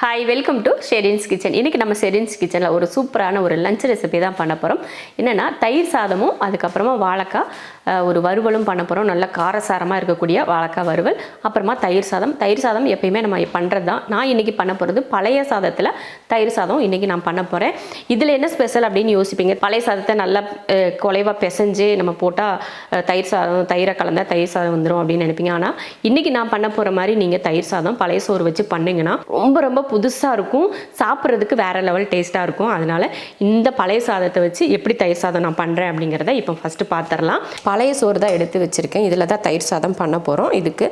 Hi welcome to Sherin's kitchen. இன்றைக்கி நம்ம ஷெரின்ஸ் கிச்சனில் ஒரு சூப்பரான ஒரு லஞ்ச் ரெசிபி தான் பண்ண போகிறோம். என்னென்னா தயிர் சாதமும் அதுக்கப்புறமா வாழைக்காய் ஒரு வறுவலும் பண்ண போகிறோம். நல்ல காரசாரமாக இருக்கக்கூடிய வாழைக்காய் வறுவல், அப்புறமா தயிர் சாதம். தயிர் சாதம் எப்பயுமே நம்ம பண்ணுறது தான். நான் இன்றைக்கி பண்ண போகிறது பழைய சாதத்தில் தயிர் சாதம் இன்றைக்கி நான் பண்ண போகிறேன். இதில் என்ன ஸ்பெஷல் அப்படின்னு யோசிப்பீங்க. பழைய சாதத்தை நல்லா குலைவாக பிசைஞ்சு நம்ம போட்டால் தயிரை கலந்தால் தயிர் சாதம் வந்துடும் அப்படின்னு நினைப்பீங்க. ஆனால் இன்றைக்கி நான் பண்ண போகிற மாதிரி நீங்கள் தயிர் சாதம் பழைய சோறு வச்சு பண்ணிங்கன்னா ரொம்ப புதுசாக இருக்கும், சாப்பிட்றதுக்கு வேறு லெவல் டேஸ்ட்டாக இருக்கும். அதனால் இந்த பழைய சாதத்தை வச்சு எப்படி தயிர் சாதம் நான் பண்ணுறேன் அப்படிங்கிறத இப்போ ஃபஸ்ட்டு பார்த்துடலாம். பழைய சோறு தான் எடுத்து வச்சுருக்கேன். இதில் தான் தயிர் சாதம் பண்ண போகிறோம். இதுக்கு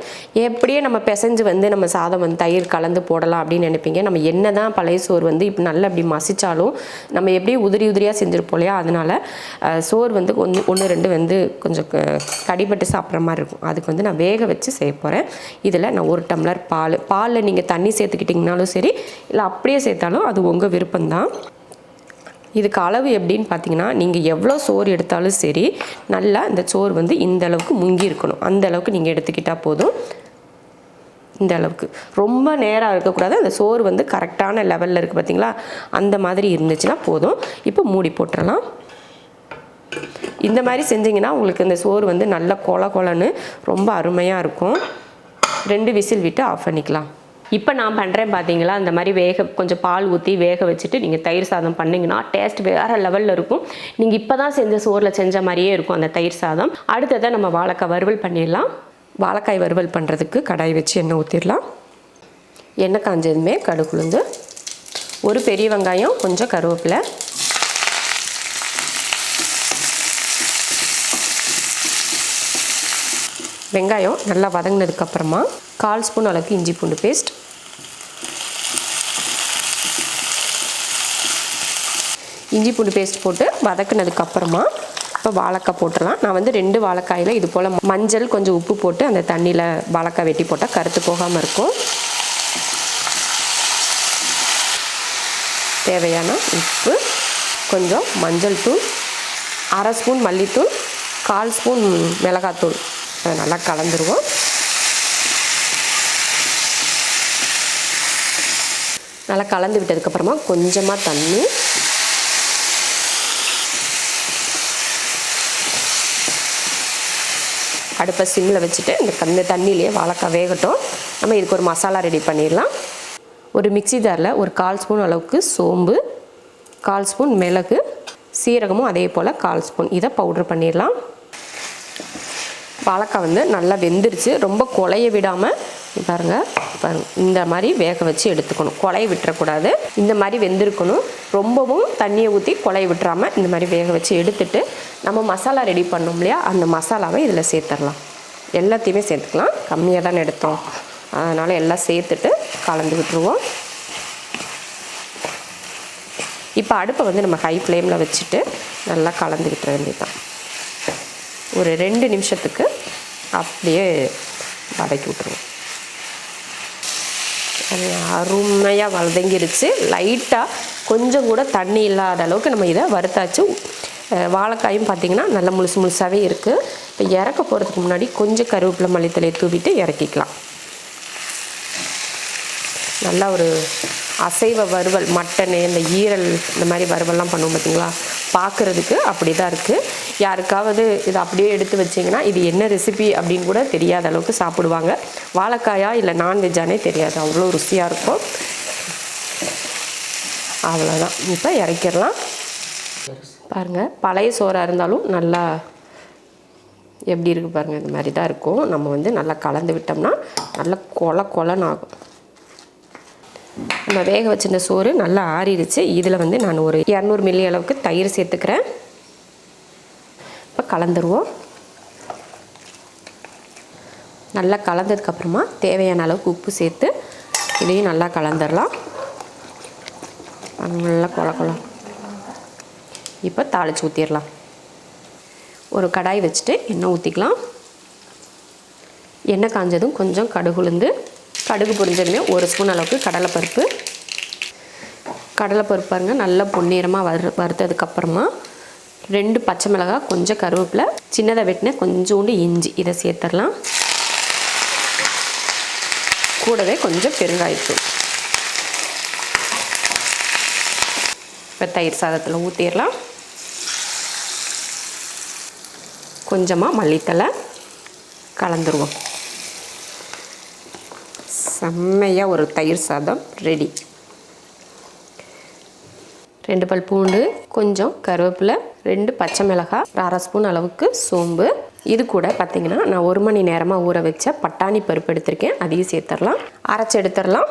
எப்படியே நம்ம பிசைஞ்சு நம்ம சாதம் தயிர் கலந்து போடலாம் அப்படின்னு நினைப்பீங்க. நம்ம என்ன தான் பழைய சோறு இப்போ நல்லா அப்படி மசித்தாலும் நம்ம எப்படியும் உதிரியாக செஞ்சுருப்போம் இல்லையா. அதனால் சோறு ஒன்று ரெண்டு கொஞ்சம் கடிபட்டு சாப்பிட்ற மாதிரி இருக்கும். அதுக்கு நான் வேக வச்சு செய்ய போகிறேன். இதில் நான் 1 டம்ளர் பாலில் நீங்கள் தண்ணி சேர்த்துக்கிட்டிங்கனாலும் சரி, இல்லை அப்படியே சேர்த்தாலும் அது உங்கள் விருப்பம்தான். இதுக்கு அளவு எப்படின்னு பார்த்தீங்கன்னா, நீங்கள் எவ்வளோ சோறு எடுத்தாலும் சரி, நல்லா இந்த சோறு இந்த அளவுக்கு முங்கி இருக்கணும். அந்த அளவுக்கு நீங்கள் எடுத்துக்கிட்டால் போதும். இந்த அளவுக்கு ரொம்ப நேரம் இருக்கக்கூடாது. அந்த சோறு கரெக்டான லெவலில் இருக்குது பார்த்தீங்களா, அந்த மாதிரி இருந்துச்சுன்னா போதும். இப்போ மூடி போட்டுடலாம். இந்த மாதிரி செஞ்சிங்கன்னா உங்களுக்கு இந்த சோறு நல்லா கொலன்னு ரொம்ப அருமையாக இருக்கும். 2 விசில் விட்டு ஆஃப் பண்ணிக்கலாம். இப்போ நான் பண்ணுறேன் பார்த்தீங்களா, அந்த மாதிரி கொஞ்சம் பால் ஊற்றி வேக வச்சுட்டு நீங்கள் தயிர் சாதம் பண்ணிங்கன்னா டேஸ்ட் வேறு லெவலில் இருக்கும். நீங்கள் இப்போ தான் செஞ்ச சோறில் செஞ்ச மாதிரியே இருக்கும் அந்த தயிர் சாதம். அடுத்ததை நம்ம வாழைக்காய் வறுவல் பண்ணிடலாம். வாழைக்காய் வறுவல் பண்ணுறதுக்கு கடாய் வச்சு எண்ணெய் ஊற்றிடலாம். எண்ணெய் காஞ்சதுமே கடுகு உளுந்து, ஒரு பெரிய வெங்காயம், கொஞ்சம் கருவேப்பிலை, வெங்காயம் நல்லா வதங்கினதுக்கப்புறமா 1/4 ஸ்பூன் அளவுக்கு இஞ்சி பூண்டு பேஸ்ட், இஞ்சி பூண்டு பேஸ்ட் போட்டு வதக்குனதுக்கப்புறமா இப்போ வாழைக்காய் போட்டுடலாம். நான் 2 வாழைக்காயில் இது போல் மஞ்சள் கொஞ்சம் உப்பு போட்டு அந்த தண்ணியில் வாழைக்காய் வெட்டி போட்டால் கருத்து போகாமல் இருக்கும். தேவையான உப்பு, கொஞ்சம் மஞ்சள் தூள், 1/2 ஸ்பூன் மல்லித்தூள், 1/4 ஸ்பூன் மிளகாத்தூள் அதை நல்லா கலந்துருவோம். நல்லா கலந்து விட்டதுக்கப்புறமா கொஞ்சமாக தண்ணி, அடுப்பை சிம்மில் வச்சுட்டு இந்த தண்ணியிலே வாழைக்காய் வேகட்டும். நம்ம இதுக்கு ஒரு மசாலா ரெடி பண்ணிடலாம். ஒரு மிக்ஸி ஜாரில் ஒரு 1/4 ஸ்பூன் அளவுக்கு சோம்பு, 1/4 ஸ்பூன் மிளகு, சீரகமும் அதே போல் 1/4 ஸ்பூன் இதை பவுட்ரு பண்ணிடலாம். வாழைக்காய் நல்லா வெந்துருச்சு. ரொம்ப குழைய விடாமல் பாருங்கள் இந்த மாதிரி வேக வச்சு எடுத்துக்கணும். குழைய விட்டுறக்கூடாது. இந்த மாதிரி வெந்திருக்கணும். ரொம்பவும் தண்ணியை ஊற்றி குழைய விட்டுறாமல் இந்த மாதிரி வேக வச்சு எடுத்துட்டு நம்ம மசாலா ரெடி பண்ணோம் இல்லையா, அந்த மசாலாவை இதில் சேர்த்துடலாம். எல்லாத்தையுமே சேர்த்துக்கலாம். கம்மியாக தானே எடுத்தோம், அதனால் எல்லாம் சேர்த்துட்டு கலந்து விட்டுருவோம். இப்போ அடுப்பை நம்ம ஹை ஃப்ளேமில் வச்சுட்டு நல்லா கலந்து விட்டுற வேண்டியதுதான். ஒரு 2 நிமிஷத்துக்கு அப்படியே வதக்கி விட்டுருவோம். அருமையாக வதங்கிருச்சு. லைட்டாக கொஞ்சம் கூட தண்ணி இல்லாத அளவுக்கு நம்ம இதை வறுத்தாச்சு. வாழைக்காயும் பார்த்திங்கன்னா நல்லா முழுசாகவே இருக்குது. இப்போ இறக்க போகிறதுக்கு முன்னாடி கொஞ்சம் கருவேப்பிலை மல்லித்தலையை தூவிட்டு இறக்கிக்கலாம். நல்லா ஒரு அசைவ வறுவல், மட்டன், இந்த ஈரல், இந்த மாதிரி வறுவல்லாம் பண்ணுவோம் பார்த்திங்களா, பார்க்குறதுக்கு அப்படி தான் இருக்குது. யாருக்காவது இதை அப்படியே எடுத்து வச்சிங்கன்னா இது என்ன ரெசிபி அப்படின்னு கூட தெரியாத அளவுக்கு சாப்பிடுவாங்க. வாழைக்காயா இல்லை நான்வெஜ்ஜானே தெரியாது, அவ்வளோ ருசியாக இருக்கும். அவ்வளோதான், இப்போ இறக்கிடலாம். பாருங்கள், பழைய சோறாக இருந்தாலும் நல்லா எப்படி இருக்குது பாருங்கள், இந்த மாதிரி தான் இருக்கும். நம்ம நல்லா கலந்து விட்டோம்னா நல்லா கொலன்னு ஆகும். நம்ம வேக வச்சிருந்த சோறு நல்லா ஆறிடுச்சு. இதில் நான் ஒரு 200 மில்லி அளவுக்கு தயிர் சேர்த்துக்கிறேன். இப்போ கலந்துருவோம். நல்லா கலந்ததுக்கப்புறமா தேவையான அளவுக்கு உப்பு சேர்த்து இதையும் நல்லா கலந்துடலாம். நல்லா கொல. இப்போ தாளித்து ஊற்றிடலாம். ஒரு கடாய் வச்சுட்டு எண்ணெய் ஊற்றிக்கலாம். எண்ணெய் காஞ்சதும் கொஞ்சம் கடுகு பொரிஞ்சதுமே 1 ஸ்பூன் அளவுக்கு கடலைப்பருப்பு பாருங்கள் நல்லா பொன்னிறமாக வறுத்ததுக்கப்புறமா 2 பச்சை மிளகாய், கொஞ்சம் கருவேப்பிலை, சின்னதாக வெட்டின கொஞ்சோண்டு இஞ்சி இதை சேர்த்துடலாம். கூடவே கொஞ்சம் பெருங்காயத்தூள். இப்போ தயிர் சாதத்தில் ஊற்றிடலாம். கொஞ்சமாக மல்லித்தலை கலந்துருவோம். செம்மையாக ஒரு தயிர் சாதம் ரெடி. 2 பல் பூண்டு, கொஞ்சம் கருவேப்பிலை, 2 பச்சை மிளகாய், 1/2 ஸ்பூன் அளவுக்கு சோம்பு. இது கூட பார்த்திங்கன்னா நான் 1 மணி நேரமாக ஊற வச்ச பட்டாணி பருப்பு எடுத்திருக்கேன், அதையும் சேர்த்துடலாம். அரைச்சி எடுத்துடலாம்.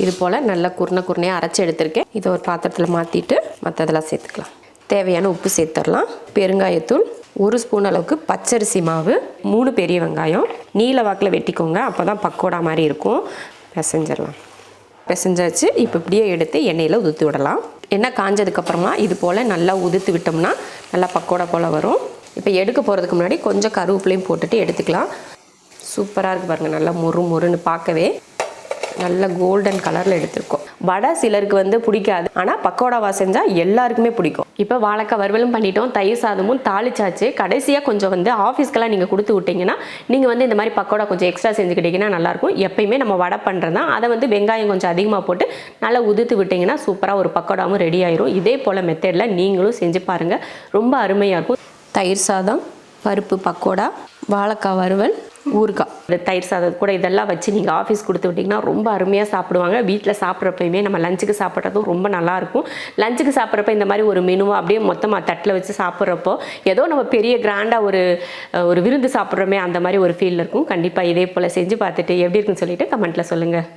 இது போல் நல்லா குருணையாக அரைச்சி எடுத்திருக்கேன். இதை ஒரு பாத்திரத்தில் மாற்றிட்டு மற்றதெல்லாம் சேர்த்துக்கலாம். தேவையான உப்பு சேர்த்துடலாம். பெருங்காயத்தூள், 1 ஸ்பூன் அளவுக்கு பச்சரிசி மாவு, 3 பெரிய வெங்காயம் நீல வாக்கில் வெட்டிக்கோங்க, அப்போ தான் பக்கோடா மாதிரி இருக்கும். பிசைஞ்சாச்சு. இப்போ இப்படியே எடுத்து எண்ணெயில் உதுத்து விடலாம். எண்ணெய் காஞ்சதுக்கப்புறமா இது போல் நல்லா உதுத்து விட்டோம்னா நல்லா பக்கோடா போல் வரும். இப்போ எடுக்க போகிறதுக்கு முன்னாடி கொஞ்சம் கருவேப்பிலையும் போட்டுட்டு எடுத்துக்கலாம். சூப்பராக இருக்குது பாருங்கள், நல்லா மொறுன்னு பார்க்கவே நல்ல கோல்டன் கலரில் எடுத்துருக்கோம். வடை சிலருக்கு வந்து பிடிக்காது, ஆனால் பக்கோடாவா செஞ்சால் எல்லாருக்குமே பிடிக்கும். இப்போ வாழைக்காய் வறுவலும் பண்ணிட்டோம், தயிர் சாதமும் தாளிச்சாச்சு. கடைசியாக கொஞ்சம் வந்து ஆஃபீஸ்க்கெல்லாம் நீங்கள் கொடுத்து விட்டிங்கன்னா நீங்கள் வந்து இந்த மாதிரி பக்கோடா கொஞ்சம் எக்ஸ்ட்ரா செஞ்சுக்கிட்டிங்கன்னா நல்லாயிருக்கும். எப்பயுமே நம்ம வடை பண்ணுறது தான், அதை வந்து வெங்காயம் கொஞ்சம் அதிகமாக போட்டு நல்லா உதுத்து விட்டிங்கன்னா சூப்பராக ஒரு பக்கோடாவும் ரெடி ஆயிரும். இதே போல் மெத்தடில் நீங்களும் செஞ்சு பாருங்கள், ரொம்ப அருமையாக இருக்கும். தயிர் சாதம், பருப்பு பக்கோடா, வாழைக்காய் வறுவல், ஊறுகாய், இந்த தயிர் சாதம் கூட இதெல்லாம் வச்சு நீங்கள் ஆஃபீஸ் கொடுத்து விட்டிங்கன்னா ரொம்ப அருமையாக சாப்பிடுவாங்க. வீட்டில் சாப்பிட்றப்பயுமே நம்ம லஞ்சுக்கு சாப்பிட்றதும் ரொம்ப நல்லாயிருக்கும். லஞ்சுக்கு சாப்பிட்றப்ப இந்த மாதிரி ஒரு மெனுவாக அப்படியே மொத்தமாக தட்டில் வச்சு சாப்பிட்றப்போ ஏதோ நம்ம பெரிய கிராண்டாக ஒரு விருந்து சாப்பிட்றோமே அந்த மாதிரி ஒரு ஃபீல் இருக்கும். கண்டிப்பாக இதே போல் செஞ்சு பார்த்துட்டு எப்படி இருக்குன்னு சொல்லிட்டு கமெண்ட்டில் சொல்லுங்கள்.